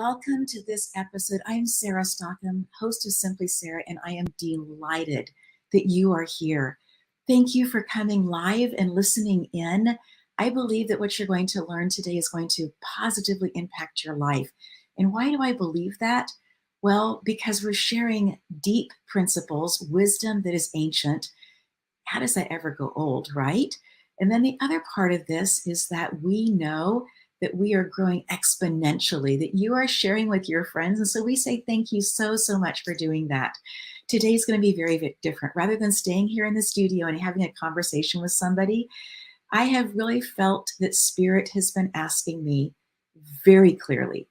welcome to this episode. I'm Sarah Stockham, host of Simply Sarah, and I am delighted that you are here. Thank you for coming live and listening in. I believe that what you're going to learn today is going to positively impact your life. And why do I believe that? Well, because we're sharing deep principles, wisdom that is ancient. How does that ever go old, right? And then the other part of this is that we know that we are growing exponentially, that you are sharing with your friends. And so we say thank you so much for doing that. Today's going to be very different. Rather than staying here in the studio and having a conversation with somebody, I have really felt that Spirit has been asking me very clearly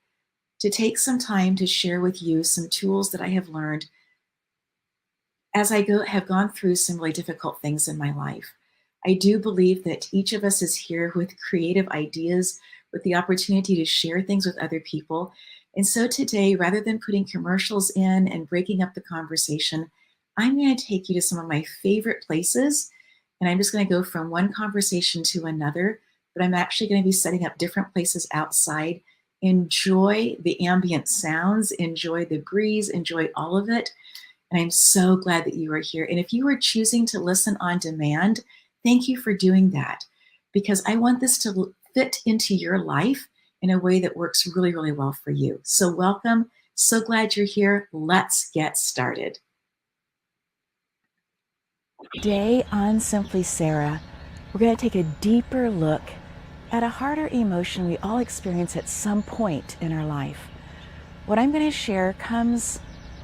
to take some time to share with you some tools that I have learned as I have gone through some really difficult things in my life. I do believe that each of us is here with creative ideas, with the opportunity to share things with other people. And so today, rather than putting commercials in and breaking up the conversation, I'm going to take you to some of my favorite places. And I'm just going to go from one conversation to another, but I'm actually going to be setting up different places outside. Enjoy the ambient sounds, enjoy the breeze, enjoy all of it. And I'm so glad that you are here. And if you are choosing to listen on demand, thank you for doing that, because I want this to fit into your life in a way that works really well for you. So welcome. So glad you're here. Let's get started. Today on Simply Sarah, we're going to take a deeper look at a harder emotion we all experience at some point in our life. What I'm going to share comes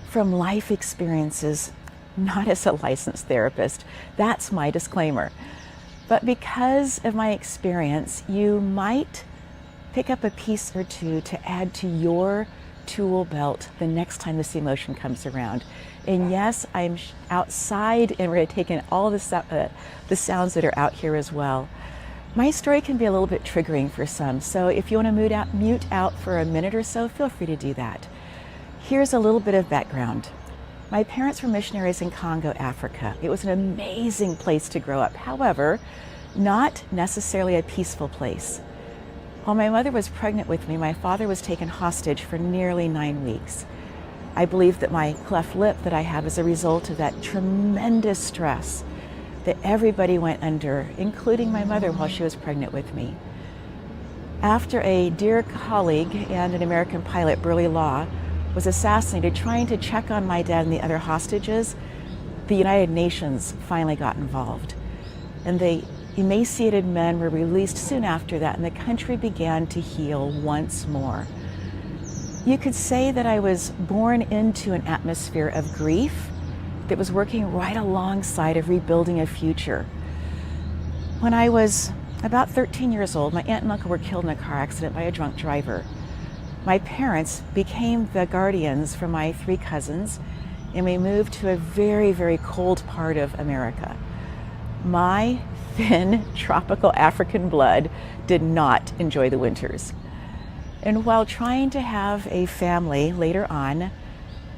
from life experiences, not as a licensed therapist. That's my disclaimer. But because of my experience, you might pick up a piece or two to add to your tool belt the next time this emotion comes around. And yes, I'm outside and we're going to take in all of the sounds that are out here as well. My story can be a little bit triggering for some, so if you want to mute out for a minute or so, feel free to do that. Here's a little bit of background. My parents were missionaries in Congo, Africa. It was an amazing place to grow up. However, not necessarily a peaceful place. While my mother was pregnant with me, my father was taken hostage for nearly 9 weeks. I believe that my cleft lip that I had was a result of that tremendous stress that everybody went under, including my mother while she was pregnant with me. After a dear colleague and an American pilot, Burley Law, was assassinated trying to check on my dad and the other hostages, the United Nations finally got involved. And the emaciated men were released soon after that, and the country began to heal once more. You could say that I was born into an atmosphere of grief that was working right alongside of rebuilding a future. When I was about 13 years old, my aunt and uncle were killed in a car accident by a drunk driver. My parents became the guardians for my 3 cousins, and we moved to a very cold part of America. My thin, tropical African blood did not enjoy the winters. And while trying to have a family later on,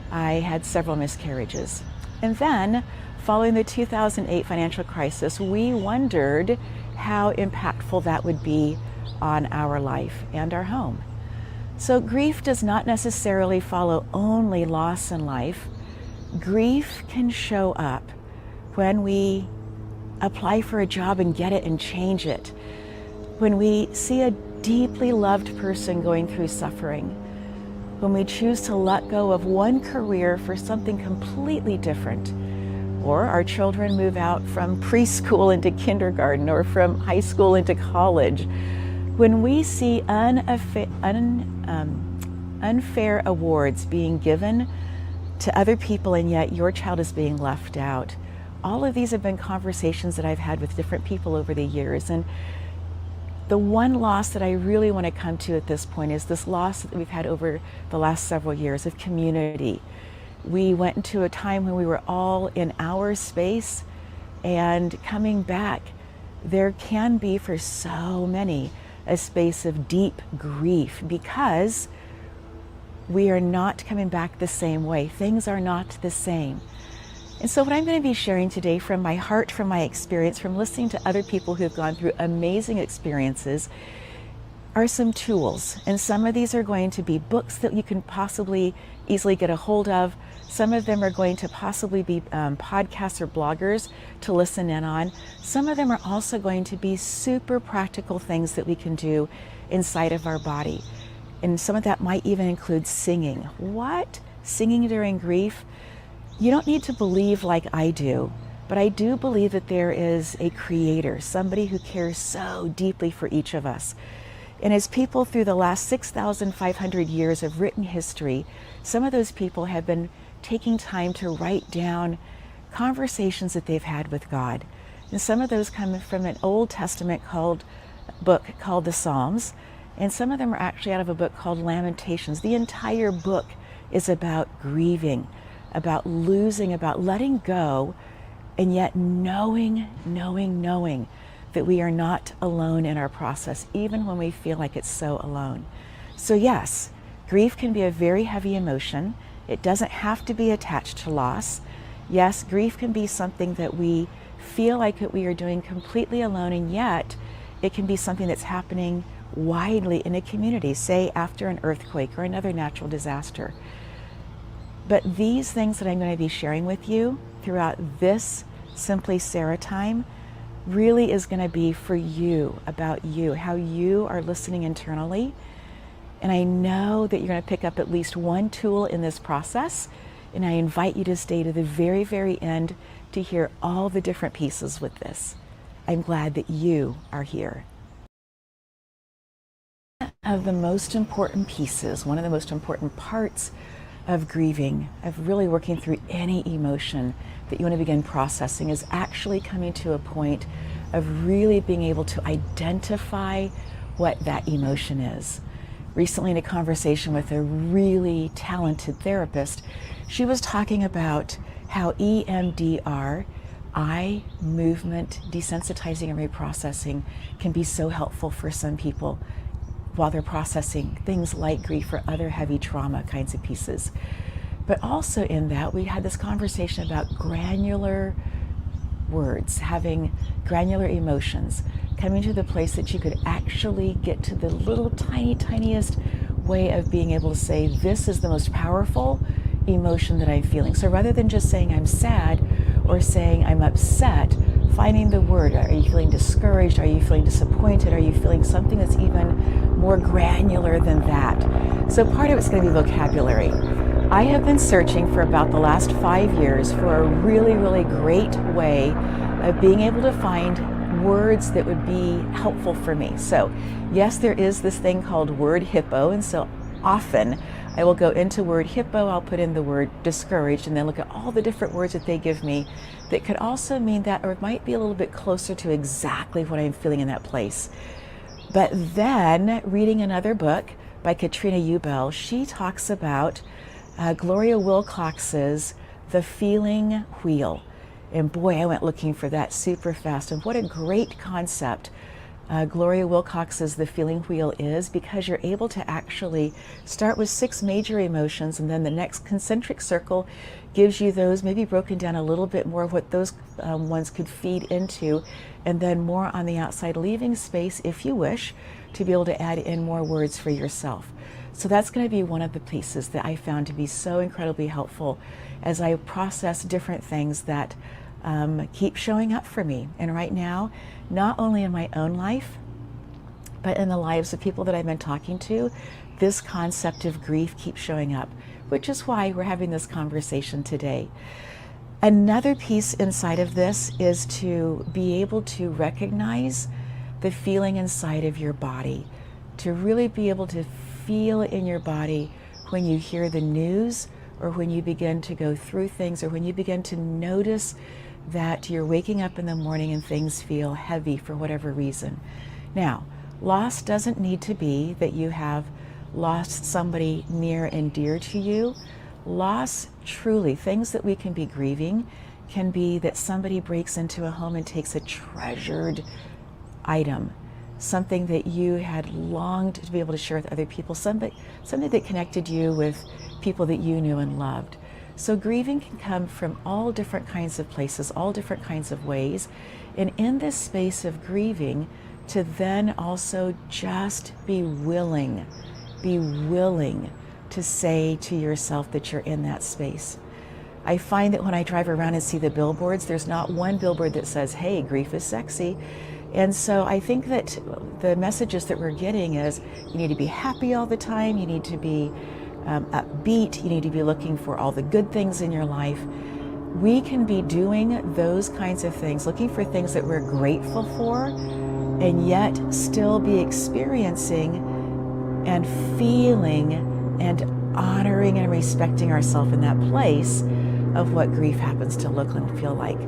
I had several miscarriages. And then, following the 2008 financial crisis, we wondered how impactful that would be on our life and our home. So grief does not necessarily follow only loss in life. Grief can show up when we apply for a job and get it and change it. When we see a deeply loved person going through suffering. When we choose to let go of one career for something completely different. Or our children move out from preschool into kindergarten or from high school into college. When we see unfair awards being given to other people and yet your child is being left out. All of these have been conversations that I've had with different people over the years. And the one loss that I really want to come to at this point is this loss that we've had over the last several years of community. We went into a time when we were all in our space, and coming back, there can be for so many a space of deep grief because we are not coming back the same way. Things are not the same. And so what I'm going to be sharing today from my heart, from my experience, from listening to other people who have gone through amazing experiences, are some tools. And some of these are going to be books that you can possibly easily get a hold of. Some of them are going to possibly be podcasts or bloggers to listen in on. Some of them are also going to be super practical things that we can do inside of our body. And some of that might even include singing. What? Singing during grief? You don't need to believe like I do, but I do believe that there is a creator, somebody who cares so deeply for each of us. And as people through the last 6,500 years of written history, some of those people have been taking time to write down conversations that they've had with God. And some of those come from an Old Testament book called the Psalms, and some of them are actually out of a book called Lamentations. The entire book is about grieving, about losing, about letting go, and yet knowing that we are not alone in our process, even when we feel like it's so alone. So yes, grief can be a very heavy emotion. It doesn't have to be attached to loss. Yes, grief can be something that we feel like that we are doing completely alone, and yet it can be something that's happening widely in a community, say after an earthquake or another natural disaster. But these things that I'm going to be sharing with you throughout this Simply Sarah time really is going to be for you, about you, how you are listening internally. And I know that you're going to pick up at least one tool in this process, and I invite you to stay to the very, very end to hear all the different pieces with this. I'm glad that you are here. One of the most important pieces, one of the most important parts of grieving, of really working through any emotion that you want to begin processing, is actually coming to a point of really being able to identify what that emotion is. Recently, in a conversation with a really talented therapist, she was talking about how EMDR, eye movement desensitizing and reprocessing, can be so helpful for some people while they're processing things like grief or other heavy trauma kinds of pieces. But also in that, we had this conversation about granular words, having granular emotions, coming to the place that you could actually get to the little tiniest way of being able to say, this is the most powerful emotion that I'm feeling. So rather than just saying I'm sad or saying I'm upset, finding the word. Are you feeling discouraged? Are you feeling disappointed? Are you feeling something that's even more granular than that? So part of it's going to be vocabulary. I have been searching for about the last 5 years for a really, really great way of being able to find words that would be helpful for me. So yes, there is this thing called word hippo, and so often I will go into word hippo, I'll put in the word discouraged, and then look at all the different words that they give me that could also mean that, or it might be a little bit closer to exactly what I'm feeling in that place. But then reading another book by Katrina Ubell, she talks about Gloria Wilcox's The Feeling Wheel. And boy, I went looking for that super fast. And what a great concept Gloria Wilcox's The Feeling Wheel is, because you're able to actually start with 6 major emotions, and then the next concentric circle gives you those, maybe broken down a little bit more of what those ones could feed into, and then more on the outside, leaving space, if you wish, to be able to add in more words for yourself. So that's going to be one of the pieces that I found to be so incredibly helpful as I process different things that keep showing up for me. And right now, not only in my own life, but in the lives of people that I've been talking to, this concept of grief keeps showing up, which is why we're having this conversation today. Another piece inside of this is to be able to recognize the feeling inside of your body, to really be able to feel it in your body when you hear the news, or when you begin to go through things, or when you begin to notice that you're waking up in the morning and things feel heavy for whatever reason. Now, loss doesn't need to be that you have lost somebody near and dear to you. Loss, truly, things that we can be grieving can be that somebody breaks into a home and takes a treasured item, something that you had longed to be able to share with other people, something that connected you with people that you knew and loved. So grieving can come from all different kinds of places, all different kinds of ways. And in this space of grieving, to then also just be willing to say to yourself that you're in that space. I find that when I drive around and see the billboards, there's not one billboard that says, hey, grief is sexy. And so I think that the messages that we're getting is you need to be happy all the time, you need to be upbeat, you need to be looking for all the good things in your life. We can be doing those kinds of things, looking for things that we're grateful for, and yet still be experiencing and feeling and honoring and respecting ourselves in that place of what grief happens to look and feel like.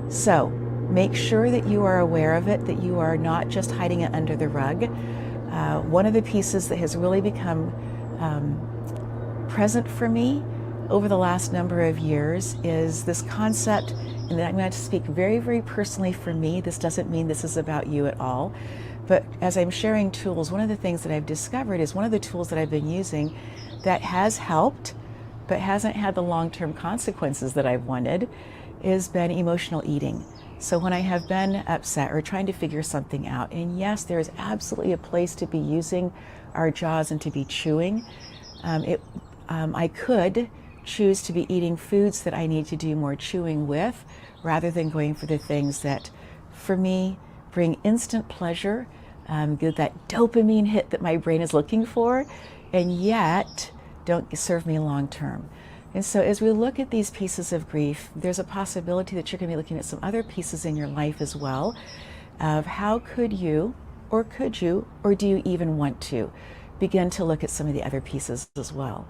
So make sure that you are aware of it, that you are not just hiding it under the rug. One of the pieces that has really become present for me over the last number of years is this concept, and I'm going to speak very, very personally for me. This doesn't mean this is about you at all. But as I'm sharing tools, one of the things that I've discovered is one of the tools that I've been using that has helped, but hasn't had the long-term consequences that I've wanted, has been emotional eating. So when I have been upset or trying to figure something out, and yes, there is absolutely a place to be using our jaws and to be chewing. I could choose to be eating foods that I need to do more chewing with, rather than going for the things that, for me, bring instant pleasure, get that dopamine hit that my brain is looking for, and yet don't serve me long term. And so as we look at these pieces of grief, there's a possibility that you're going to be looking at some other pieces in your life as well, of how could you, or do you even want to, begin to look at some of the other pieces as well.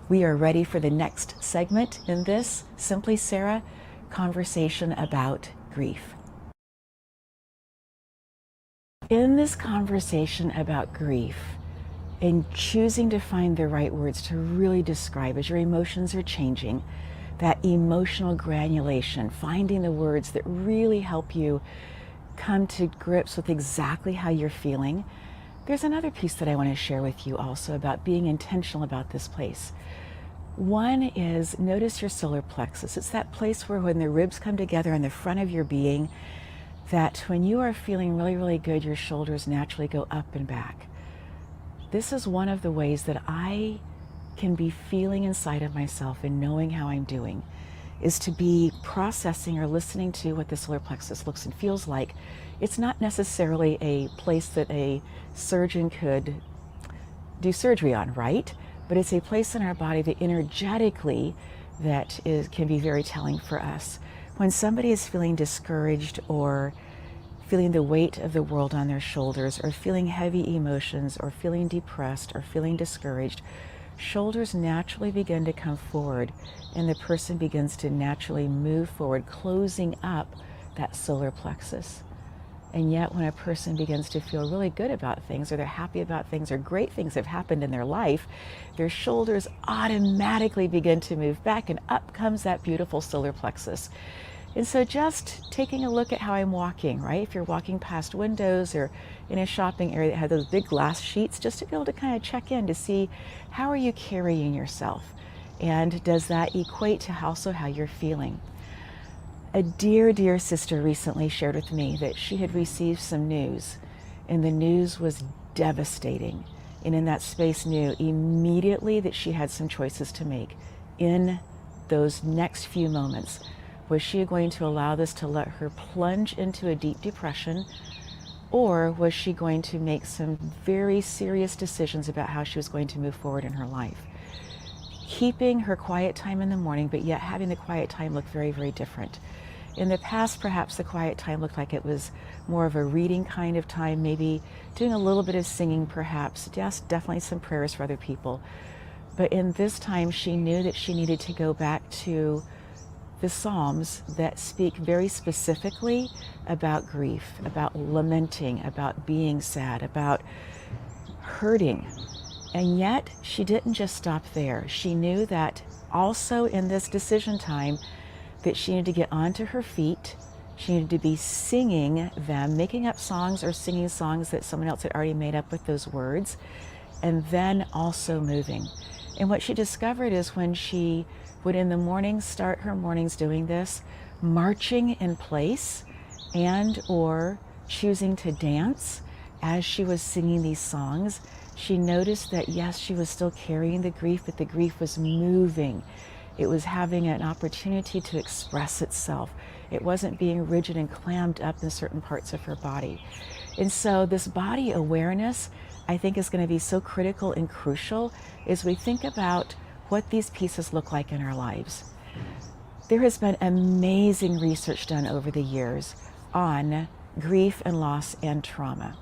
We are ready for the next segment in this Simply Sarah conversation about grief. In this conversation about grief, in choosing to find the right words to really describe as your emotions are changing, that emotional granulation, finding the words that really help you come to grips with exactly how you're feeling. There's another piece that I want to share with you also about being intentional about this place. One is notice your solar plexus. It's that place where when the ribs come together in the front of your being, that when you are feeling really, really good, your shoulders naturally go up and back. This is one of the ways that I can be feeling inside of myself and knowing how I'm doing, is to be processing or listening to what the solar plexus looks and feels like. It's not necessarily a place that a surgeon could do surgery on, right? But it's a place in our body that energetically can be very telling for us. When somebody is feeling discouraged or feeling the weight of the world on their shoulders, or feeling heavy emotions, or feeling depressed, or feeling discouraged, shoulders naturally begin to come forward, and the person begins to naturally move forward, closing up that solar plexus. And yet when a person begins to feel really good about things, or they're happy about things, or great things have happened in their life, their shoulders automatically begin to move back, and up comes that beautiful solar plexus. And so just taking a look at how I'm walking, right? If you're walking past windows or in a shopping area that had those big glass sheets, just to be able to kind of check in to see how are you carrying yourself? And does that equate to also how you're feeling? A dear, dear sister recently shared with me that she had received some news, and the news was devastating. And in that space knew immediately that she had some choices to make in those next few moments. Was she going to allow this to let her plunge into a deep depression, or was she going to make some very serious decisions about how she was going to move forward in her life? Keeping her quiet time in the morning, but yet having the quiet time look very, very different. In the past, perhaps the quiet time looked like it was more of a reading kind of time, maybe doing a little bit of singing perhaps, yes, definitely some prayers for other people. But in this time, she knew that she needed to go back to the Psalms that speak very specifically about grief, about lamenting, about being sad, about hurting. And yet she didn't just stop there. She knew that also in this decision time that she needed to get onto her feet. She needed to be singing them, making up songs or singing songs that someone else had already made up with those words, and then also moving. And what she discovered is when she would in the morning start her mornings doing this, marching in place and or choosing to dance as she was singing these songs, she noticed that yes, she was still carrying the grief, but the grief was moving. It was having an opportunity to express itself. It wasn't being rigid and clammed up in certain parts of her body. And so this body awareness, I think, is going to be so critical and crucial as we think about what these pieces look like in our lives. There has been amazing research done over the years on grief and loss and trauma.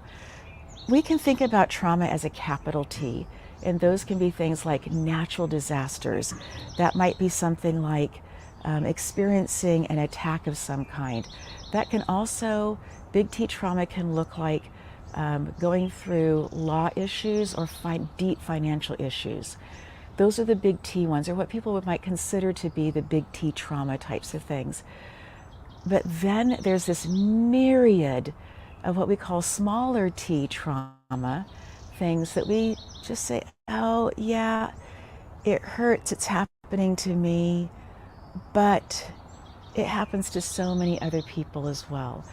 We can think about trauma as a capital T, and those can be things like natural disasters. That might be something like experiencing an attack of some kind. That can also, big T trauma can look like going through law issues or deep financial issues. Those are the big T ones, or what people might consider to be the big T trauma types of things. But then there's this myriad of what we call smaller T trauma, things that we just say, oh yeah, it hurts, it's happening to me, but it happens to so many other people as well.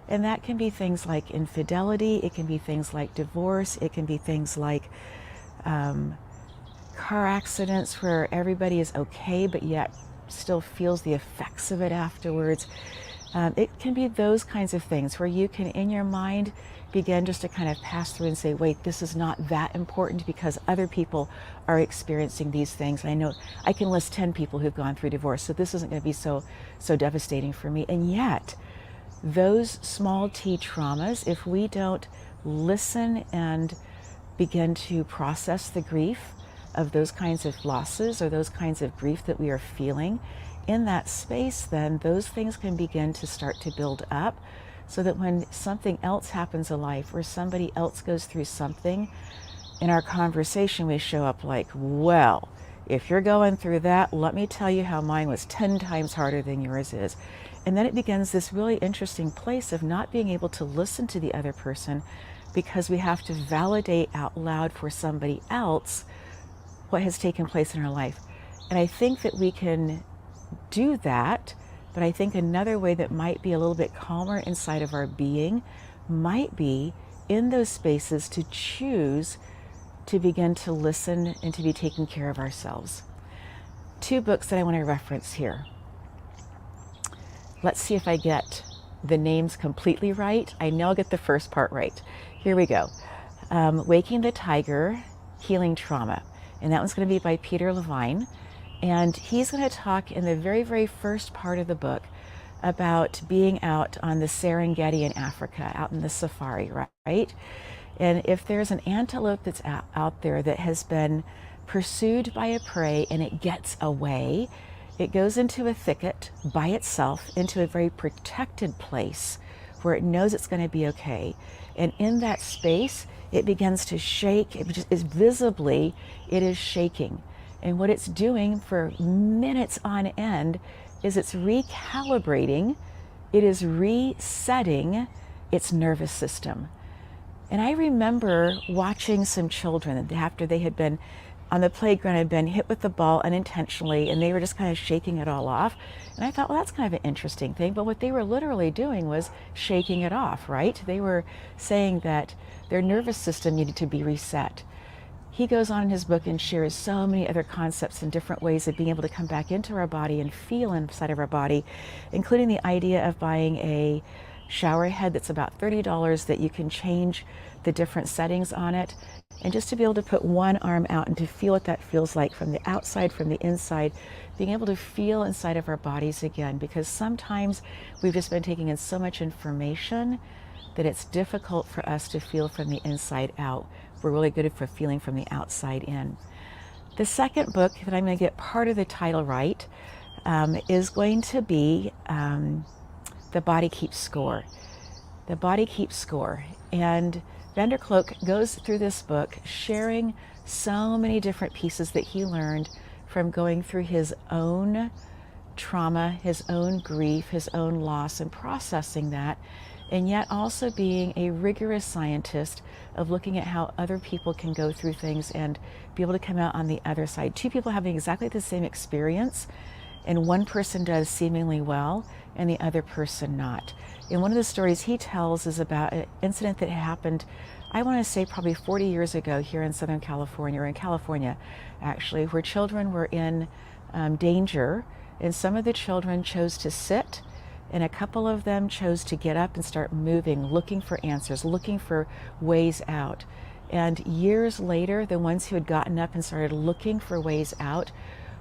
And that can be things like infidelity, it can be things like divorce, it can be things like car accidents where everybody is okay but yet still feels the effects of it afterwards. It can be those kinds of things where you can, in your mind, begin just to kind of pass through and say, wait, this is not that important because other people are experiencing these things. I know I can list 10 people who've gone through divorce, so this isn't going to be so devastating for me. And yet, those small T traumas, if we don't listen and begin to process the grief of those kinds of losses or those kinds of grief that we are feeling, in that space, then those things can begin to start to build up so that when something else happens in life or somebody else goes through something, in our conversation we show up like, well, if you're going through that, let me tell you how mine was 10 times harder than yours is. And then it begins this really interesting place of not being able to listen to the other person because we have to validate out loud for somebody else what has taken place in our life. And I think that we can do that, but I think another way that might be a little bit calmer inside of our being might be in those spaces to choose to begin to listen and to be taking care of ourselves. 2 books that I want to reference here. Let's see if I get the names completely right. I know I'll get the first part right. Here we go. Waking the Tiger, Healing Trauma. And that one's going to be by Peter Levine. And he's going to talk in the very, very first part of the book about being out on the Serengeti in Africa, out in the safari, right? And if there's an antelope that's out there that has been pursued by a prey and it gets away, it goes into a thicket by itself, into a very protected place where it knows it's going to be okay. And in that space, it begins to shake. It just is visibly, it is shaking. And what it's doing for minutes on end is it's recalibrating, it is resetting its nervous system. And I remember watching some children after they had been on the playground, had been hit with the ball unintentionally, and they were just kind of shaking it all off. And I thought, well, that's kind of an interesting thing. But what they were literally doing was shaking it off, right? They were saying that their nervous system needed to be reset. He goes on in his book and shares so many other concepts and different ways of being able to come back into our body and feel inside of our body, including the idea of buying a shower head that's about $30 that you can change the different settings on it. And just to be able to put one arm out and to feel what that feels like from the outside, from the inside, being able to feel inside of our bodies again, because sometimes we've just been taking in so much information that it's difficult for us to feel from the inside out. We're really good for feeling from the outside in. The second book that I'm going to get part of the title right is going to be The Body Keeps Score. The Body Keeps Score. And Vanderkloek goes through this book sharing so many different pieces that he learned from going through his own trauma, his own grief, his own loss, and processing that, and yet also being a rigorous scientist of looking at how other people can go through things and be able to come out on the other side. 2 people having exactly the same experience and one person does seemingly well and the other person not. And one of the stories he tells is about an incident that happened, I want to say probably 40 years ago here in Southern California, or in California actually, where children were in danger, and some of the children chose to sit, and a couple of them chose to get up and start moving, looking for answers, looking for ways out. And years later, the ones who had gotten up and started looking for ways out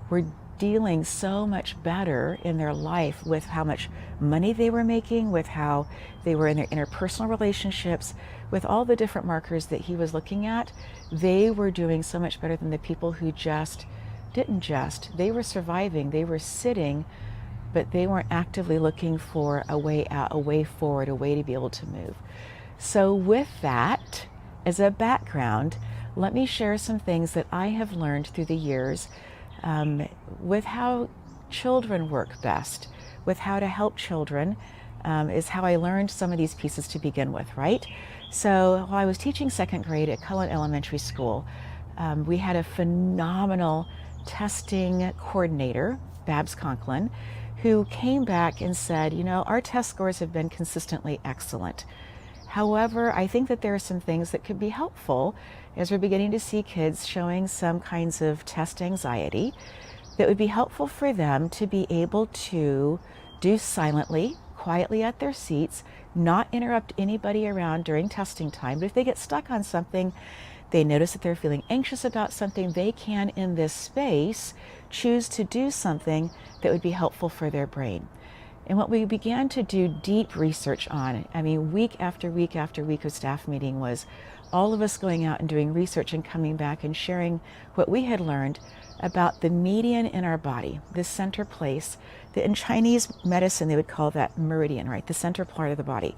were dealing so much better in their life with how much money they were making, with how they were in their interpersonal relationships, with all the different markers that he was looking at. They were doing so much better than the people who they were surviving, they were sitting, but they weren't actively looking for a way out, a way forward, a way to be able to move. So with that as a background, let me share some things that I have learned through the years with how children work best, with how to help children, is how I learned some of these pieces to begin with, right? So while I was teaching second grade at Cullen Elementary School, we had a phenomenal testing coordinator, Babs Conklin, who came back and said, you know, our test scores have been consistently excellent. However, I think that there are some things that could be helpful as we're beginning to see kids showing some kinds of test anxiety that would be helpful for them to be able to do silently, quietly at their seats, not interrupt anybody around during testing time. But if they get stuck on something, they notice that they're feeling anxious about something, they can, in this space, choose to do something that would be helpful for their brain. And what we began to do deep research on, I mean, week after week after week of staff meeting, was all of us going out and doing research and coming back and sharing what we had learned about the median in our body, the center place, that in Chinese medicine they would call that meridian, right? The center part of the body.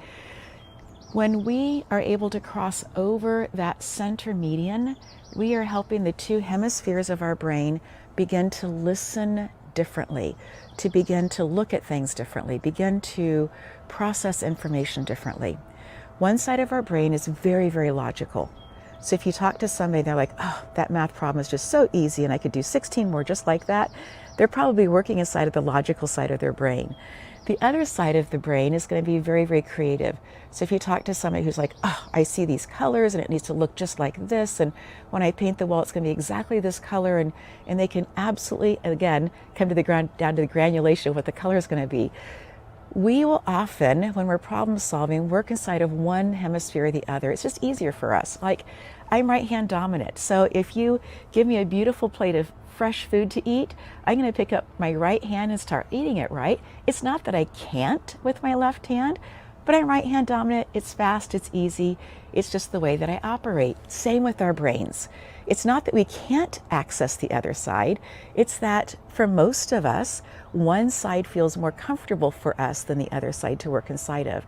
When we are able to cross over that center median, we are helping the two hemispheres of our brain begin to listen differently, to begin to look at things differently, begin to process information differently. One side of our brain is very, very logical. So if you talk to somebody, they're like, oh, that math problem is just so easy and I could do 16 more just like that. They're probably working inside of the logical side of their brain. The other side of the brain is going to be very, very creative. So if you talk to somebody who's like, oh, I see these colors and it needs to look just like this, and when I paint the wall, it's going to be exactly this color, and they can absolutely, again, come to the down to the granulation of what the color is going to be. We will often, when we're problem solving, work inside of one hemisphere or the other. It's just easier for us. Like, I'm right-hand dominant. So if you give me a beautiful plate of fresh food to eat, I'm going to pick up my right hand and start eating it, right? It's not that I can't with my left hand, but I'm right-hand dominant. It's fast, it's easy. It's just the way that I operate. Same with our brains. It's not that we can't access the other side. It's that for most of us, one side feels more comfortable for us than the other side to work inside of.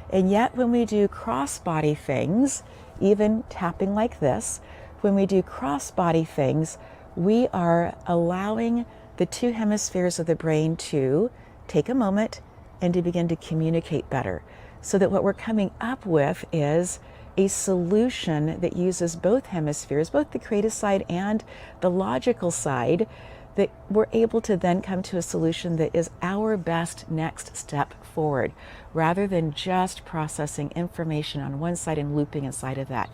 And yet when we do cross-body things, even tapping like this, when we do cross-body things, we are allowing the two hemispheres of the brain to take a moment and to begin to communicate better, so that what we're coming up with is a solution that uses both hemispheres, both the creative side and the logical side, that we're able to then come to a solution that is our best next step forward, rather than just processing information on one side and looping inside of that.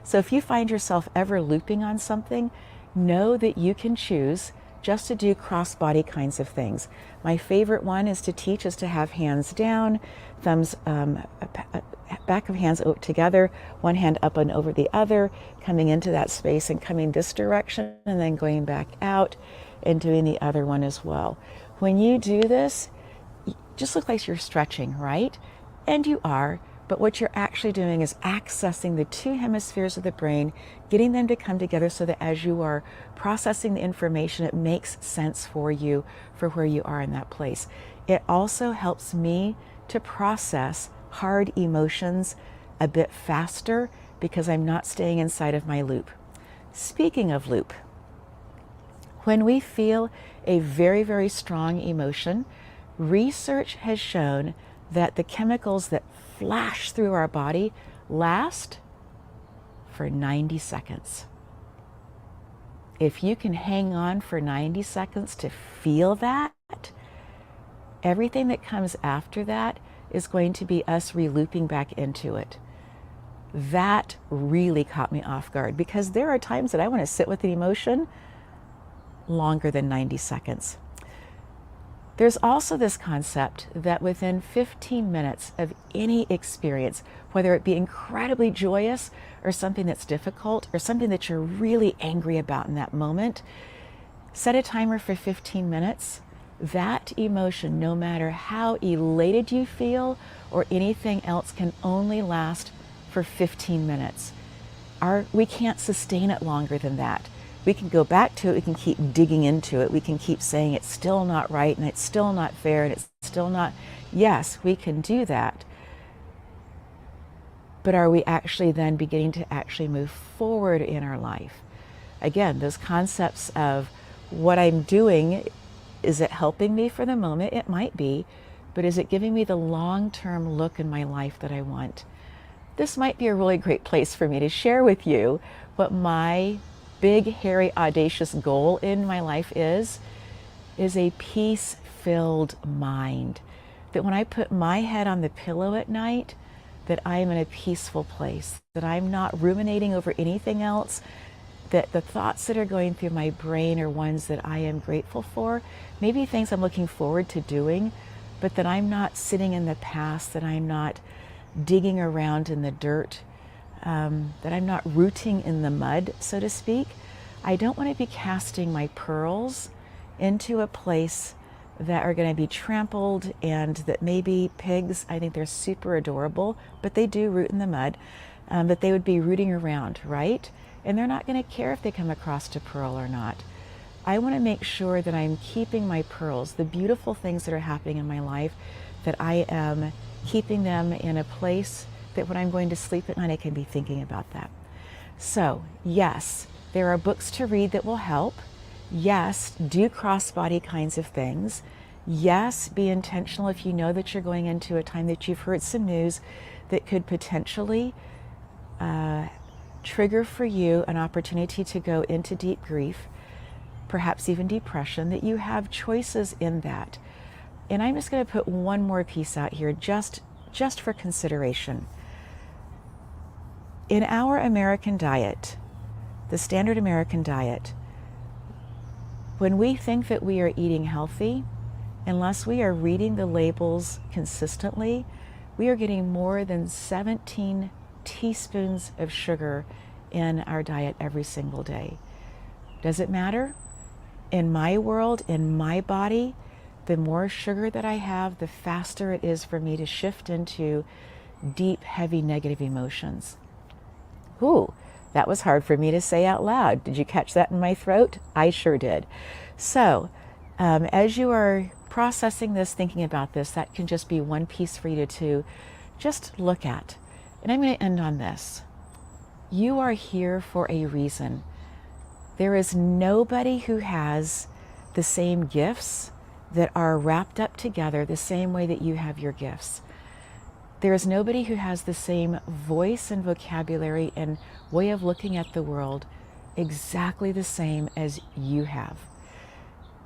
So if you find yourself ever looping on something, know that you can choose just to do cross-body kinds of things. My favorite one is to have hands down, thumbs, back of hands together, one hand up and over the other, coming into that space and coming this direction, and then going back out and doing the other one as well. When you do this, just look like you're stretching, right? And you are. But what you're actually doing is accessing the two hemispheres of the brain, getting them to come together so that as you are processing the information, it makes sense for you for where you are in that place. It also helps me to process hard emotions a bit faster because I'm not staying inside of my loop. Speaking of loop, when we feel a very, very strong emotion, research has shown that the chemicals that flash through our body last for 90 seconds. If you can hang on for 90 seconds to feel that, that, everything that comes after that is going to be us re-looping back into it. That really caught me off guard, because there are times that I want to sit with an emotion longer than 90 seconds. There's also this concept that within 15 minutes of any experience, whether it be incredibly joyous or something that's difficult or something that you're really angry about in that moment, set a timer for 15 minutes. That emotion, no matter how elated you feel or anything else, can only last for 15 minutes. We can't sustain it longer than that. We can go back to it, we can keep digging into it, we can keep saying it's still not right and it's still not fair and it's still not, yes, we can do that. But are we actually then beginning to actually move forward in our life? Again, those concepts of what I'm doing, is it helping me for the moment? It might be, but is it giving me the long-term look in my life that I want? This might be a really great place for me to share with you what my big, hairy, audacious goal in my life is a peace-filled mind. That when I put my head on the pillow at night, that I am in a peaceful place, that I'm not ruminating over anything else, that the thoughts that are going through my brain are ones that I am grateful for, maybe things I'm looking forward to doing, but that I'm not sitting in the past, that I'm not digging around in the dirt, that I'm not rooting in the mud, so to speak. I don't want to be casting my pearls into a place that are going to be trampled, and that maybe pigs, I think they're super adorable, but they do root in the mud, but they would be rooting around, right? And they're not going to care if they come across a pearl or not. I want to make sure that I'm keeping my pearls, the beautiful things that are happening in my life, that I am keeping them in a place that when I'm going to sleep at night, I can be thinking about that. So yes, there are books to read that will help. Yes, do cross-body kinds of things. Yes, be intentional if you know that you're going into a time that you've heard some news that could potentially trigger for you an opportunity to go into deep grief, perhaps even depression, that you have choices in that. And I'm just going to put one more piece out here just for consideration. In our American diet, the standard American diet, when we think that we are eating healthy, unless we are reading the labels consistently, we are getting more than 17 teaspoons of sugar in our diet every single day. Does it matter? In my world, in my body, the more sugar that I have, the faster it is for me to shift into deep, heavy, negative emotions. Ooh, that was hard for me to say out loud. Did you catch that in my throat? I sure did. So, as you are processing this, thinking about this, that can just be one piece for you to just look at. And I'm going to end on this. You are here for a reason. There is nobody who has the same gifts that are wrapped up together the same way that you have your gifts. There is nobody who has the same voice and vocabulary and way of looking at the world exactly the same as you have.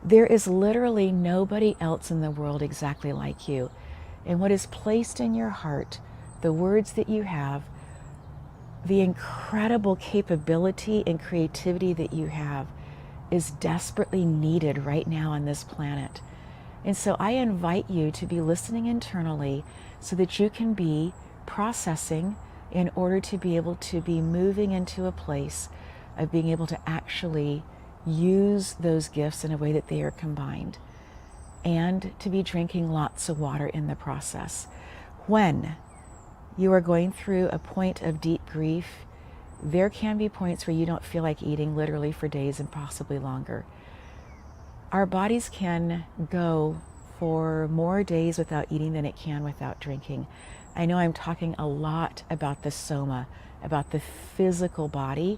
There is literally nobody else in the world exactly like you. And what is placed in your heart, the words that you have, the incredible capability and creativity that you have is desperately needed right now on this planet. And so I invite you to be listening internally so that you can be processing in order to be able to be moving into a place of being able to actually use those gifts in a way that they are combined, and to be drinking lots of water in the process. When you are going through a point of deep grief, there can be points where you don't feel like eating literally for days and possibly longer. Our bodies can go for more days without eating than it can without drinking. I know I'm talking a lot about the soma, about the physical body,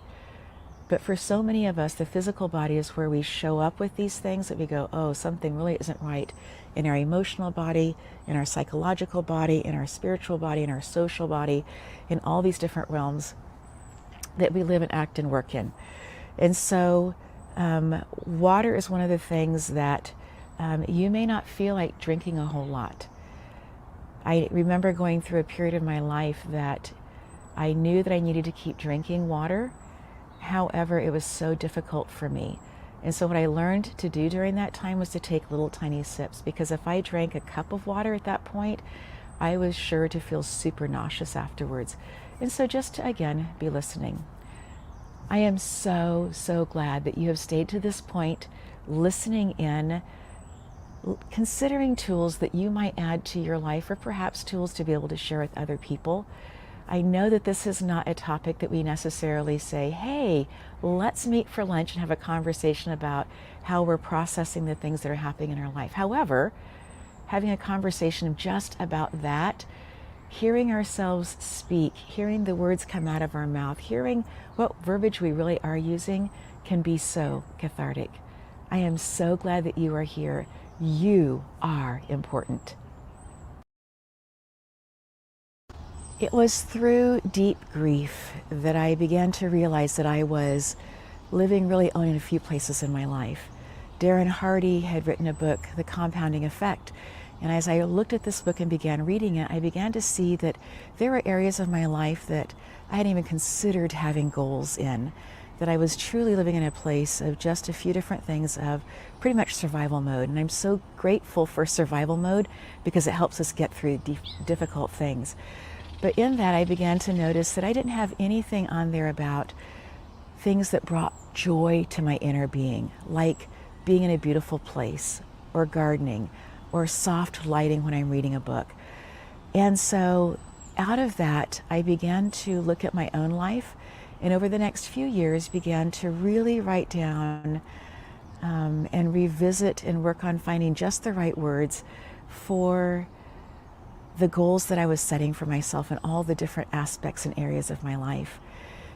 but for so many of us, the physical body is where we show up with these things that we go, oh, something really isn't right in our emotional body, in our psychological body, in our spiritual body, in our social body, in all these different realms that we live and act and work in. And so water is one of the things that you may not feel like drinking a whole lot. I remember going through a period of my life that I knew that I needed to keep drinking water. However, it was so difficult for me. And so what I learned to do during that time was to take little tiny sips, because if I drank a cup of water at that point, I was sure to feel super nauseous afterwards. And so just to, again, be listening. I am so, so glad that you have stayed to this point, listening in, considering tools that you might add to your life, or perhaps tools to be able to share with other people. I know that this is not a topic that we necessarily say, hey, let's meet for lunch and have a conversation about how we're processing the things that are happening in our life. However, having a conversation just about that, hearing ourselves speak, hearing the words come out of our mouth, hearing what verbiage we really are using can be so cathartic. I am so glad that you are here. You are important. It was through deep grief that I began to realize that I was living really only in a few places in my life. Darren Hardy had written a book, The Compounding Effect. And as I looked at this book and began reading it, I began to see that there were areas of my life that I hadn't even considered having goals in, that I was truly living in a place of just a few different things of pretty much survival mode. And I'm so grateful for survival mode because it helps us get through difficult things. But in that, I began to notice that I didn't have anything on there about things that brought joy to my inner being, like being in a beautiful place, or gardening, or soft lighting when I'm reading a book. And so out of that, I began to look at my own life, and over the next few years began to really write down and revisit and work on finding just the right words for the goals that I was setting for myself in all the different aspects and areas of my life.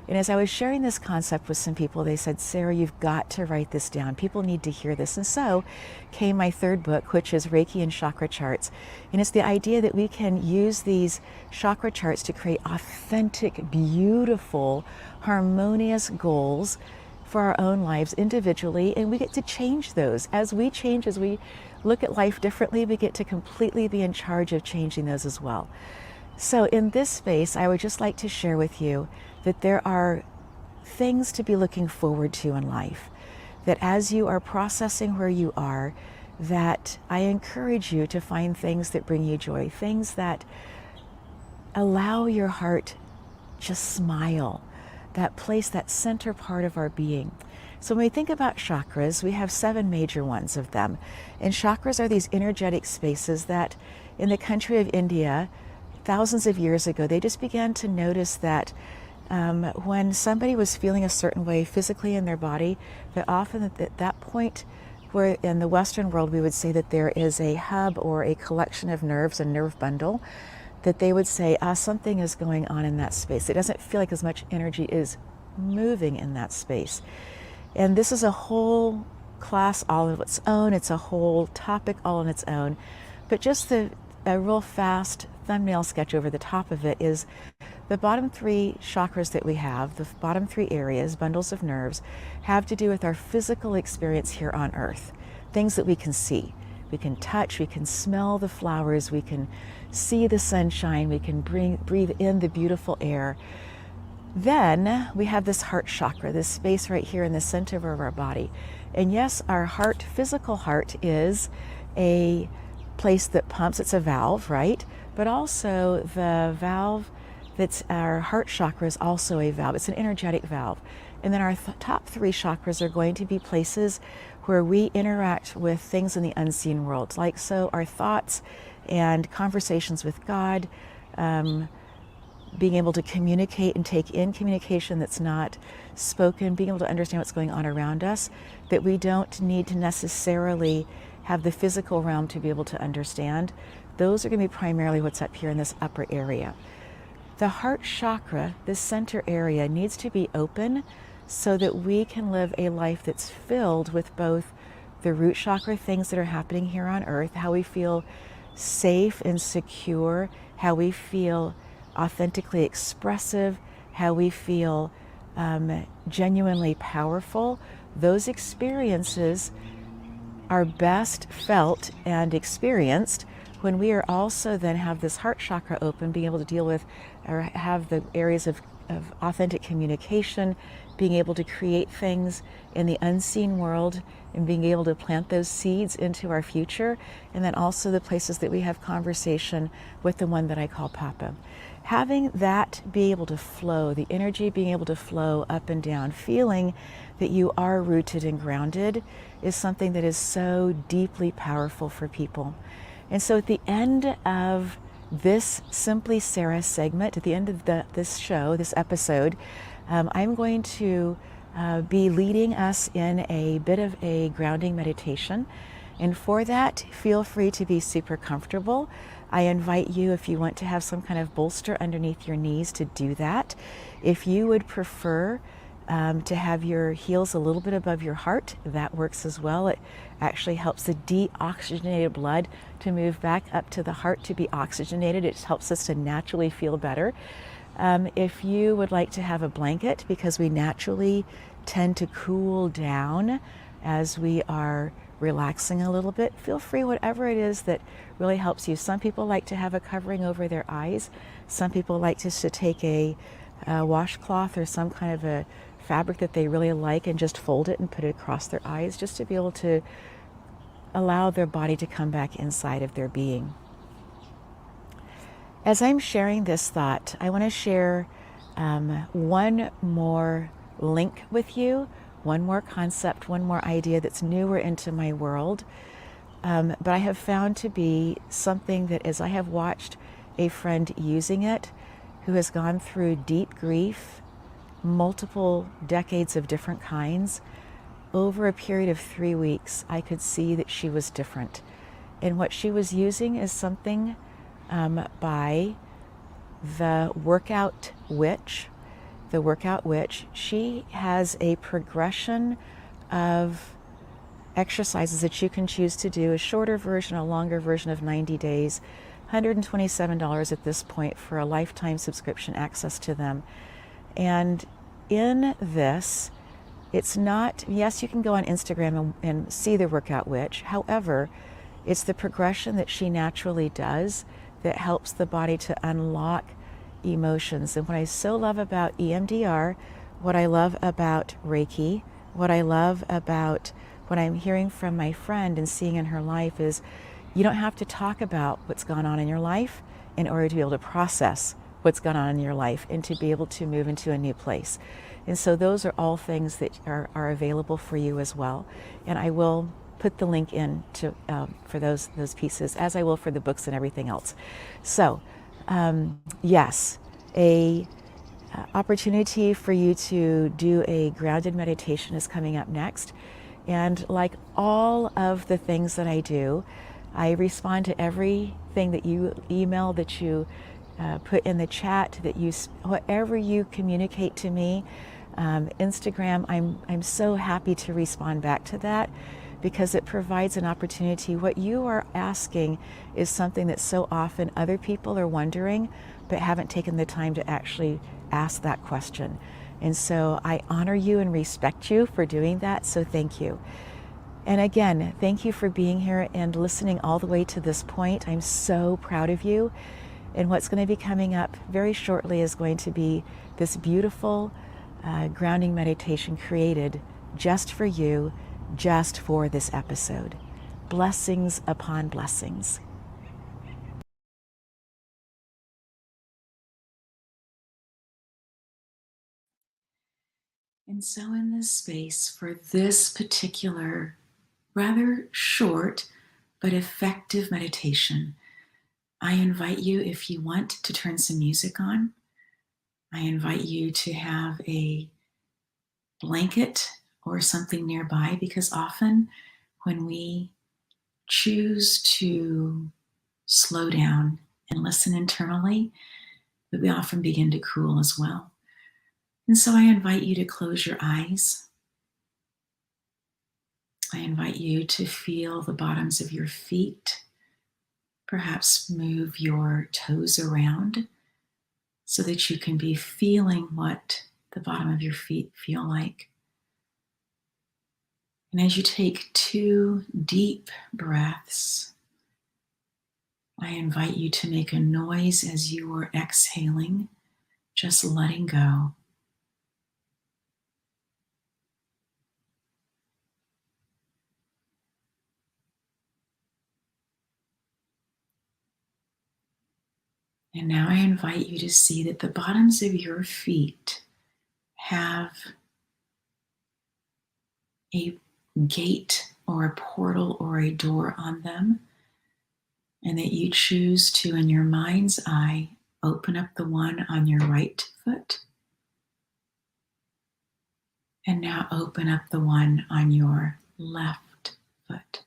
And as I was sharing this concept with some people, they said, Sarah, you've got to write this down. People need to hear this. And so came my third book, which is Reiki and Chakra Charts. And it's the idea that we can use these chakra charts to create authentic, beautiful, harmonious goals for our own lives individually. And we get to change those. As we change, as we look at life differently, we get to completely be in charge of changing those as well. So in this space, I would just like to share with you that there are things to be looking forward to in life, that as you are processing where you are, that I encourage you to find things that bring you joy, things that allow your heart just smile, that place, that center part of our being. So when we think about chakras, we have 7 major ones of them. And chakras are these energetic spaces that in the country of India, thousands of years ago, they just began to notice that when somebody was feeling a certain way physically in their body, that often at that point, where in the Western world we would say that there is a hub or a collection of nerves, a nerve bundle, that they would say, something is going on in that space. It doesn't feel like as much energy is moving in that space. And this is a whole class all of its own. It's a whole topic all on its own. But just a real fast thumbnail sketch over the top of it is the bottom 3 chakras that we have, the bottom 3 areas, bundles of nerves, have to do with our physical experience here on Earth, things that we can see. We can touch, we can smell the flowers, we can see the sunshine, we can breathe in the beautiful air. Then we have this heart chakra, this space right here in the center of our body. And yes, our heart, physical heart, is a place that pumps. It's a valve, right? But also the valve that's our heart chakra is also a valve. It's an energetic valve. And then our top 3 chakras are going to be places where we interact with things in the unseen world. Like so our thoughts and conversations with God, being able to communicate and take in communication that's not spoken, being able to understand what's going on around us, that we don't need to necessarily have the physical realm to be able to understand. Those are going to be primarily what's up here in this upper area. The heart chakra, this center area, needs to be open so that we can live a life that's filled with both the root chakra, things that are happening here on Earth, how we feel safe and secure, how we feel authentically expressive, how we feel genuinely powerful. Those experiences are best felt and experienced when we are also then have this heart chakra open, being able to deal with or have the areas of authentic communication, being able to create things in the unseen world and being able to plant those seeds into our future, and then also the places that we have conversation with the one that I call Papa. Having that be able to flow, the energy being able to flow up and down, feeling that you are rooted and grounded is something that is so deeply powerful for people. And so at the end of this Simply Sarah segment, at the end of this show, this episode, I'm going to be leading us in a bit of a grounding meditation. And for that, feel free to be super comfortable. I invite you, if you want to have some kind of bolster underneath your knees, to do that. If you would prefer to have your heels a little bit above your heart, that works as well. It actually helps the deoxygenated blood to move back up to the heart to be oxygenated. It helps us to naturally feel better. If you would like to have a blanket, because we naturally tend to cool down as we are relaxing a little bit, feel free, whatever it is that really helps you. Some people like to have a covering over their eyes. Some people like just to take a washcloth or some kind of a fabric that they really like and just fold it and put it across their eyes, just to be able to allow their body to come back inside of their being. As I'm sharing this thought, I want to share one more link with you, one more concept, one more idea that's newer into my world, but I have found to be something that, as I have watched a friend using it who has gone through deep grief, multiple decades of different kinds, over a period of 3 weeks, I could see that she was different. And what she was using is something by the Workout Witch. The Workout Witch, she has a progression of exercises that you can choose to do, a shorter version, a longer version of 90 days, $127 at this point for a lifetime subscription access to them. And in this, it's not, yes, you can go on Instagram and see the Workout Witch. However, it's the progression that she naturally does that helps the body to unlock emotions. And what I so love about EMDR, what I love about Reiki, what I love about what I'm hearing from my friend and seeing in her life is you don't have to talk about what's gone on in your life in order to be able to process what's gone on in your life and to be able to move into a new place. And so those are all things that are available for you as well. And I will put the link in to, for those pieces, as I will for the books and everything else. So yes, a opportunity for you to do a grounded meditation is coming up next. And like all of the things that I do, I respond to everything that you email, that you put in the chat, that you, whatever you communicate to me. Instagram, I'm so happy to respond back to that, because it provides an opportunity. What you are asking is something that so often other people are wondering, but haven't taken the time to actually ask that question. And so I honor you and respect you for doing that, so thank you. And again, thank you for being here and listening all the way to this point. I'm so proud of you. And what's going to be coming up very shortly is going to be this beautiful grounding meditation created just for you, just for this episode. Blessings upon blessings. And so in this space, for this particular rather short but effective meditation, I invite you, if you want, to turn some music on. I invite you to have a blanket or something nearby, because often when we choose to slow down and listen internally, that we often begin to cool as well. And so I invite you to close your eyes. I invite you to feel the bottoms of your feet. Perhaps move your toes around so that you can be feeling what the bottom of your feet feel like. And as you take 2 deep breaths, I invite you to make a noise as you are exhaling, just letting go. And now I invite you to see that the bottoms of your feet have a gate or a portal or a door on them, and that you choose to, in your mind's eye, open up the one on your right foot, and now open up the one on your left foot.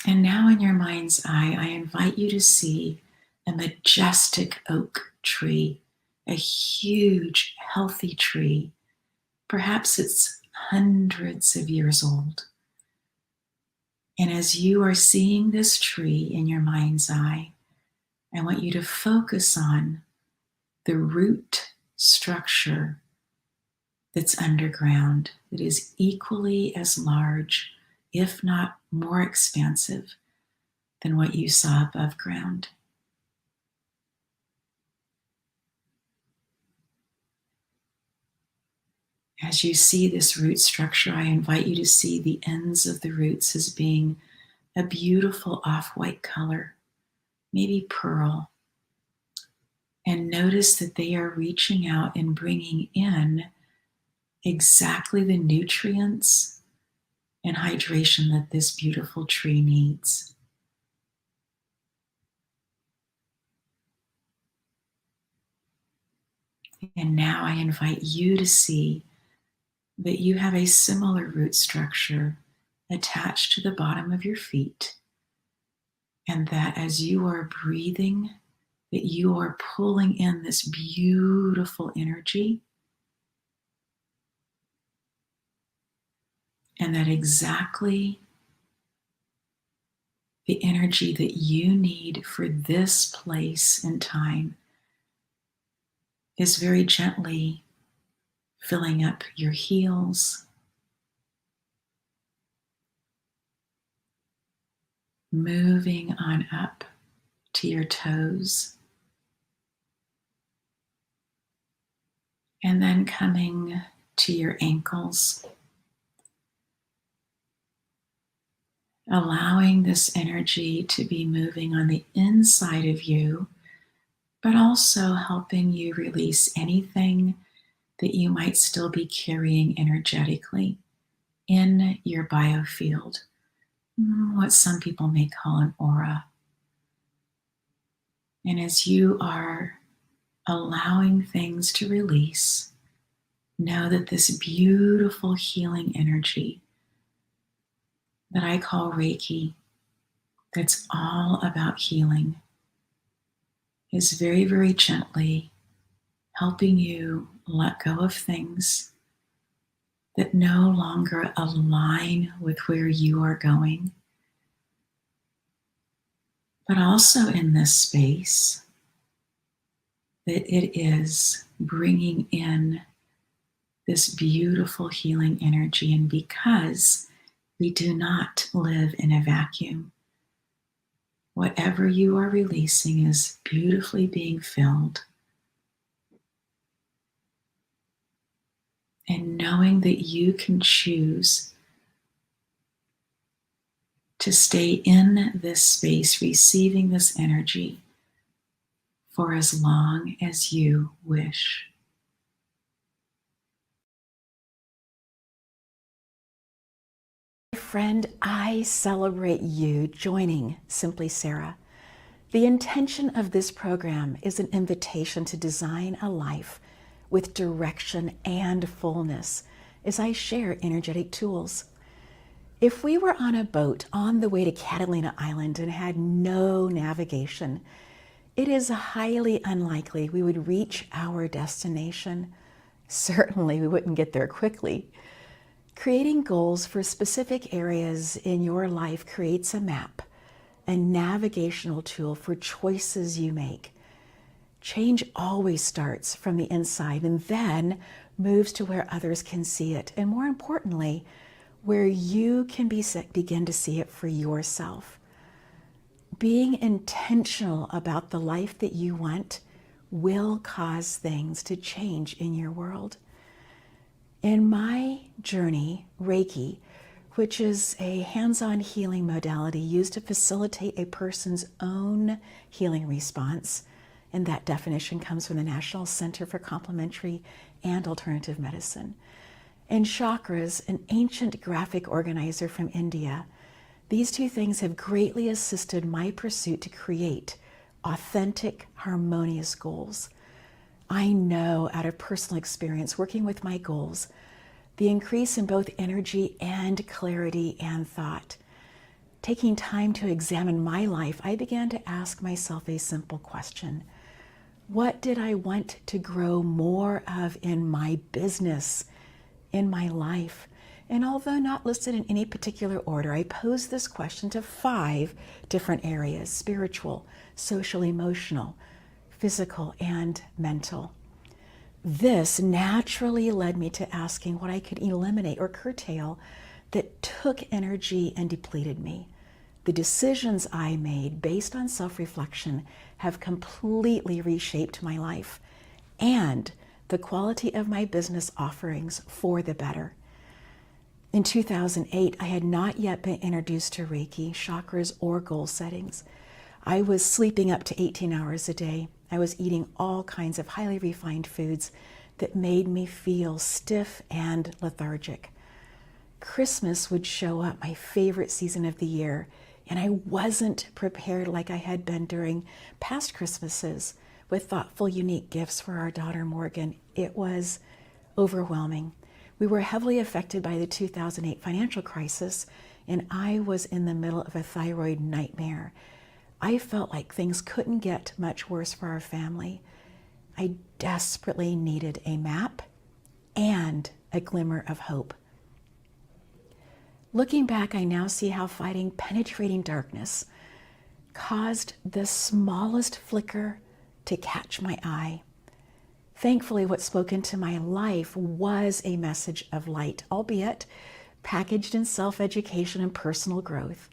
And now in your mind's eye, I invite you to see a majestic oak tree, a huge, healthy tree. Perhaps it's hundreds of years old. And as you are seeing this tree in your mind's eye, I want you to focus on the root structure that's underground, that is equally as large, if not more expansive, than what you saw above ground. As you see this root structure, I invite you to see the ends of the roots as being a beautiful off-white color, maybe pearl. And notice that they are reaching out and bringing in exactly the nutrients and hydration that this beautiful tree needs. And now I invite you to see that you have a similar root structure attached to the bottom of your feet, and that as you are breathing, that you are pulling in this beautiful energy, and that exactly the energy that you need for this place and time is very gently filling up your heels, moving on up to your toes, and then coming to your ankles, allowing this energy to be moving on the inside of you, but also helping you release anything that you might still be carrying energetically in your biofield, what some people may call an aura. And as you are allowing things to release, know that this beautiful healing energy that I call Reiki, that's all about healing, is very, very gently helping you let go of things that no longer align with where you are going. But also in this space, that it is bringing in this beautiful healing energy. And because we do not live in a vacuum, whatever you are releasing is beautifully being filled. And knowing that you can choose to stay in this space, receiving this energy for as long as you wish. Friend, I celebrate you joining Simply Sarah. The intention of this program is an invitation to design a life with direction and fullness as I share energetic tools. If we were on a boat on the way to Catalina Island and had no navigation, it is highly unlikely we would reach our destination. Certainly we wouldn't get there quickly. Creating goals for specific areas in your life creates a map, a navigational tool for choices you make. Change always starts from the inside and then moves to where others can see it. And more importantly, where you can begin to see it for yourself. Being intentional about the life that you want will cause things to change in your world. In my journey, Reiki, which is a hands-on healing modality used to facilitate a person's own healing response, and that definition comes from the National Center for Complementary and Alternative Medicine. And chakras, an ancient graphic organizer from India, these two things have greatly assisted my pursuit to create authentic, harmonious goals. I know out of personal experience working with my goals, the increase in both energy and clarity and thought. Taking time to examine my life, I began to ask myself a simple question. What did I want to grow more of in my business, in my life? And although not listed in any particular order, I posed this question to 5 different areas: spiritual, social, emotional, physical, and mental. This naturally led me to asking what I could eliminate or curtail that took energy and depleted me. The decisions I made based on self-reflection have completely reshaped my life and the quality of my business offerings for the better. In 2008, I had not yet been introduced to Reiki, chakras, or goal settings. I was sleeping up to 18 hours a day. I was eating all kinds of highly refined foods that made me feel stiff and lethargic. Christmas would show up, my favorite season of the year, and I wasn't prepared like I had been during past Christmases with thoughtful, unique gifts for our daughter Morgan. It was overwhelming. We were heavily affected by the 2008 financial crisis, and I was in the middle of a thyroid nightmare. I felt like things couldn't get much worse for our family. I desperately needed a map and a glimmer of hope. Looking back, I now see how fighting penetrating darkness caused the smallest flicker to catch my eye. Thankfully, what spoke into my life was a message of light, albeit packaged in self-education and personal growth.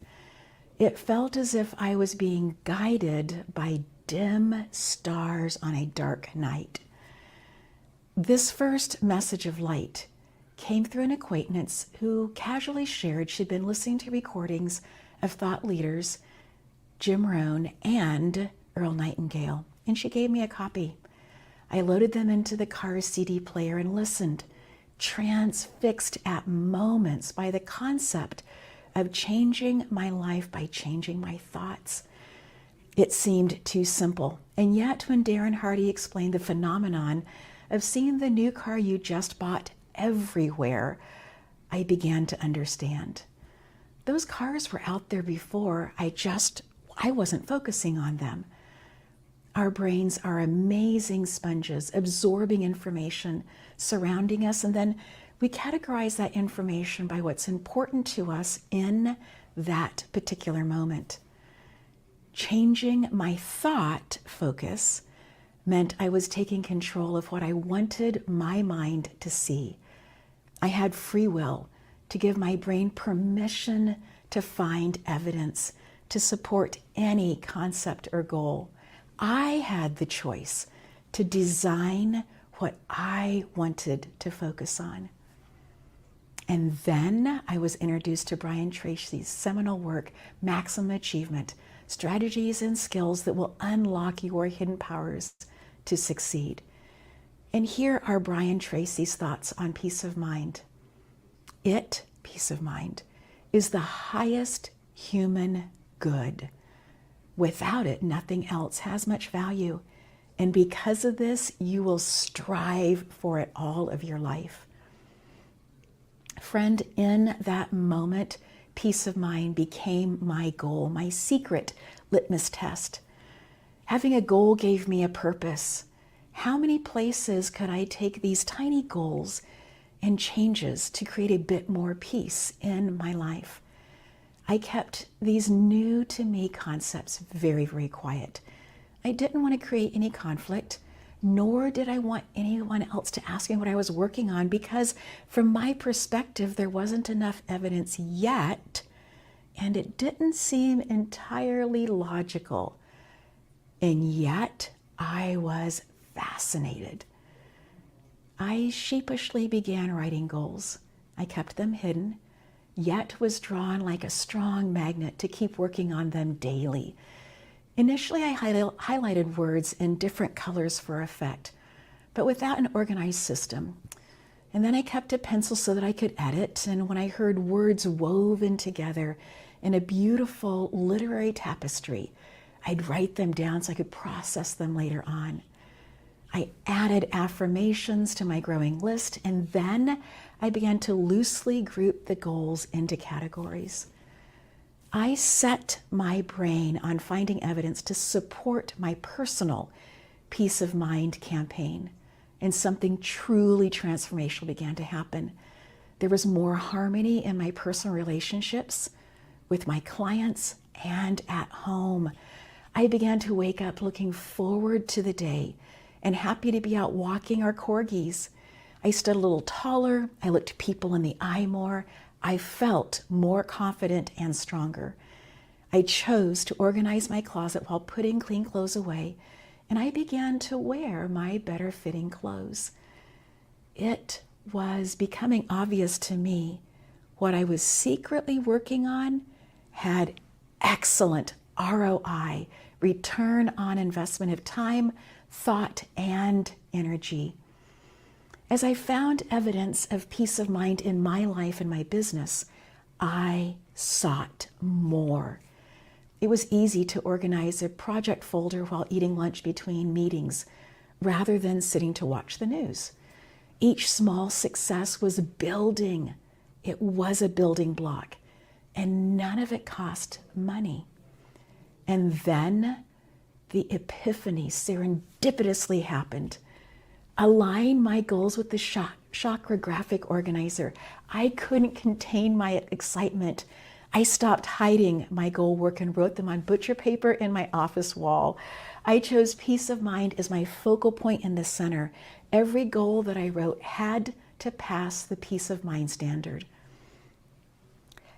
It felt as if I was being guided by dim stars on a dark night. This first message of light came through an acquaintance who casually shared she'd been listening to recordings of thought leaders Jim Rohn and Earl Nightingale, and she gave me a copy. I loaded them into the car's CD player and listened, transfixed at moments by the concept of changing my life by changing my thoughts. It seemed too simple, and yet when Darren Hardy explained the phenomenon of seeing the new car you just bought everywhere, I began to understand. Those cars were out there before, I wasn't focusing on them. Our brains are amazing sponges, absorbing information surrounding us, and then we categorize that information by what's important to us in that particular moment. Changing my thought focus meant I was taking control of what I wanted my mind to see. I had free will to give my brain permission to find evidence to support any concept or goal. I had the choice to design what I wanted to focus on. And then I was introduced to Brian Tracy's seminal work, Maximum Achievement, Strategies and Skills that will unlock your hidden powers to succeed. And here are Brian Tracy's thoughts on peace of mind. Peace of mind, is the highest human good. Without it, nothing else has much value. And because of this, you will strive for it all of your life. Friend, in that moment, peace of mind became my goal, my secret litmus test. Having a goal gave me a purpose. How many places could I take these tiny goals and changes to create a bit more peace in my life? I kept these new to me concepts very, very quiet I didn't want to create any conflict, nor did I want anyone else to ask me what I was working on, because from my perspective, there wasn't enough evidence yet, and it didn't seem entirely logical. And yet, I was fascinated. I sheepishly began writing goals. I kept them hidden, yet was drawn like a strong magnet to keep working on them daily. Initially, I highlighted words in different colors for effect, but without an organized system. And then I kept a pencil so that I could edit, and when I heard words woven together in a beautiful literary tapestry, I'd write them down so I could process them later on. I added affirmations to my growing list, and then I began to loosely group the goals into categories. I set my brain on finding evidence to support my personal peace of mind campaign, and something truly transformational began to happen. There was more harmony in my personal relationships with my clients and at home. I began to wake up looking forward to the day and happy to be out walking our corgis. I stood a little taller. I looked people in the eye more. I felt more confident and stronger. I chose to organize my closet while putting clean clothes away, and I began to wear my better fitting clothes. It was becoming obvious to me what I was secretly working on had excellent ROI, return on investment of time, thought, and energy. As I found evidence of peace of mind in my life and my business, I sought more. It was easy to organize a project folder while eating lunch between meetings, rather than sitting to watch the news. Each small success was building. It was a building block, and none of it cost money. And then the epiphany serendipitously happened. Align my goals with the chakra graphic organizer. I couldn't contain my excitement. I stopped hiding my goal work and wrote them on butcher paper in my office wall. I chose peace of mind as my focal point in the center. Every goal that I wrote had to pass the peace of mind standard.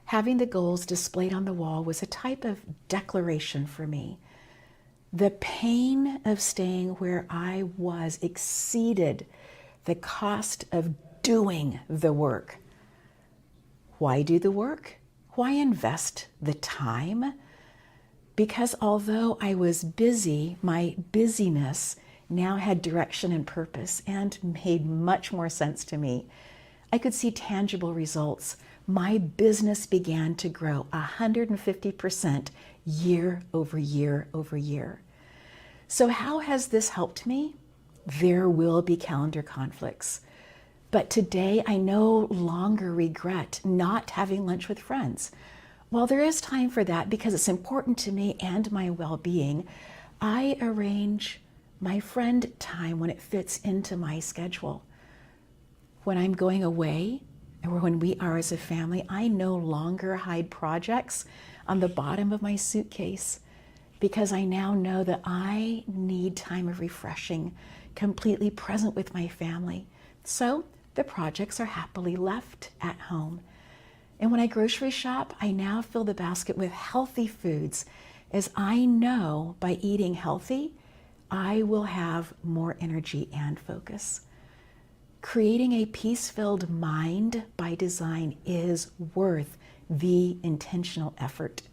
Having the goals displayed on the wall was a type of declaration for me. The pain of staying where I was exceeded the cost of doing the work. Why do the work? Why invest the time? Because although I was busy, my busyness now had direction and purpose and made much more sense to me. I could see tangible results. My business began to grow 150% year over year over year. So how has this helped me? There will be calendar conflicts. But today I no longer regret not having lunch with friends. While there is time for that because it's important to me and my well-being, I arrange my friend time when it fits into my schedule. When I'm going away, or when we are as a family, I no longer hide projects on the bottom of my suitcase because I now know that I need time of refreshing, completely present with my family. So the projects are happily left at home. And when I grocery shop, I now fill the basket with healthy foods, as I know by eating healthy, I will have more energy and focus. Creating a peace-filled mind by design is worth the intentional effort.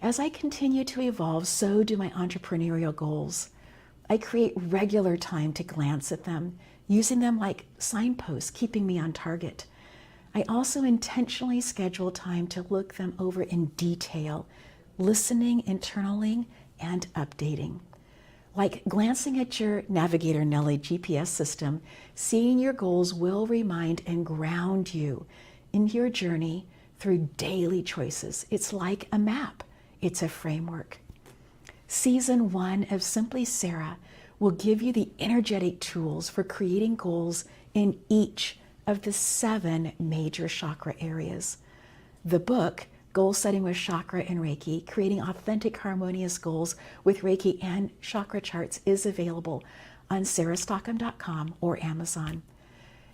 As I continue to evolve, so do my entrepreneurial goals. I create regular time to glance at them, using them like signposts, keeping me on target. I also intentionally schedule time to look them over in detail, listening, internaling, and updating. Like glancing at your Navigator Nelly GPS system, seeing your goals will remind and ground you in your journey through daily choices. It's like a map. It's a framework. Season 1 of Simply Sarah will give you the energetic tools for creating goals in each of the 7 major chakra areas. The book, Goal Setting with Chakra and Reiki, Creating Authentic Harmonious Goals with Reiki and Chakra Charts is available on sarahstockham.com or Amazon.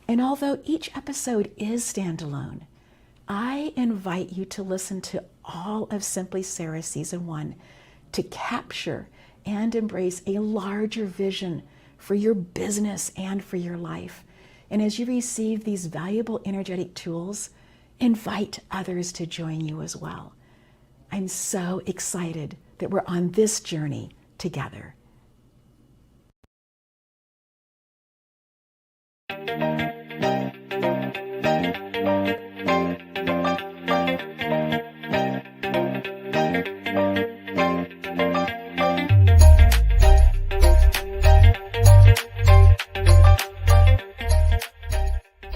And although each episode is standalone, I invite you to listen to all of Simply Sarah Season 1 to capture and embrace a larger vision for your business and for your life. And as you receive these valuable energetic tools, invite others to join you as well. I'm so excited that we're on this journey together.